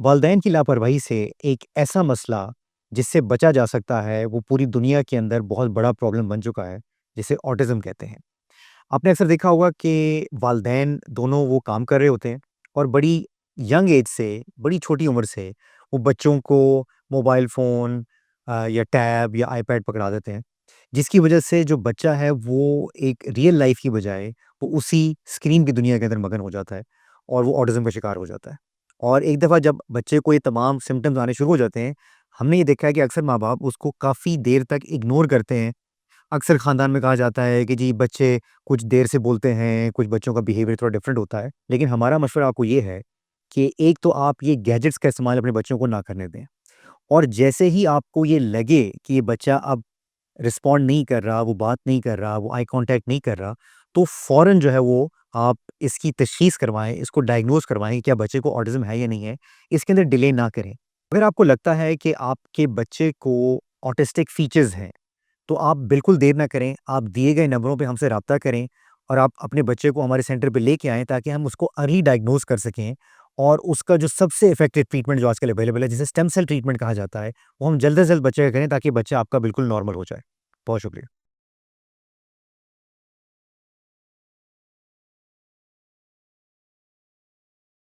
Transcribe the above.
वालिदैन की लापरवाही से एक ऐसा मसला जिससे बचा जा सकता है, वो पूरी दुनिया के अंदर बहुत बड़ा प्रॉब्लम बन चुका है, जिसे ऑटिज़्म कहते हैं। आपने अक्सर देखा होगा कि वालिदैन दोनों वो काम कर रहे होते हैं और बड़ी यंग एज से, बड़ी छोटी उम्र से वो बच्चों को मोबाइल फ़ोन या टैब या आईपैड पकड़ा देते हैं, जिसकी वजह से जो बच्चा है वो एक रियल लाइफ़ की बजाय वो उसी स्क्रीन की दुनिया के अंदर मगन हो जाता है और वो ऑटिज़्म का शिकार हो जाता है। और एक दफ़ा जब बच्चे को ये तमाम सिम्पटम्स आने शुरू हो जाते हैं, हमने ये देखा है कि अक्सर माँ-बाप उसको काफ़ी देर तक इग्नोर करते हैं। अक्सर ख़ानदान में कहा जाता है कि जी बच्चे कुछ देर से बोलते हैं, कुछ बच्चों का बिहेवियर थोड़ा डिफरेंट होता है। लेकिन हमारा मशवरा आपको ये है कि एक तो आप ये गैजेट्स का इस्तेमाल अपने बच्चों को ना करने दें और जैसे ही आपको ये लगे कि ये बच्चा अब रिस्पॉन्ड नहीं कर रहा, वो बात नहीं कर रहा, वो आई कॉन्टैक्ट नहीं कर रहा, तो फ़ौरन जो है वो आप इसकी तशख़ीस करवाएँ, इसको डायग्नोज़ करवाएँ कि क्या बच्चे को ऑटिज़्म है या नहीं है। इसके अंदर डिले ना करें। अगर आपको लगता है कि आपके बच्चे को ऑटिस्टिक फ़ीचर्स हैं, तो आप बिल्कुल देर ना करें, आप दिए गए नंबरों पे हमसे राब्ता करें और आप अपने बच्चे को हमारे सेंटर पे लेके आएँ ताकि हम उसको अर्ली डायग्नोज़ कर सकें और उसका जो सबसे इफ़ेक्टिव ट्रीटमेंट जो आजकल अवेलेबल है, जिसे स्टेम सेल ट्रीटमेंट कहा जाता है, वो हम जल्द से जल्द बच्चे का करें ताकि बच्चा आपका बिल्कुल नॉर्मल हो जाए। बहुत शुक्रिया।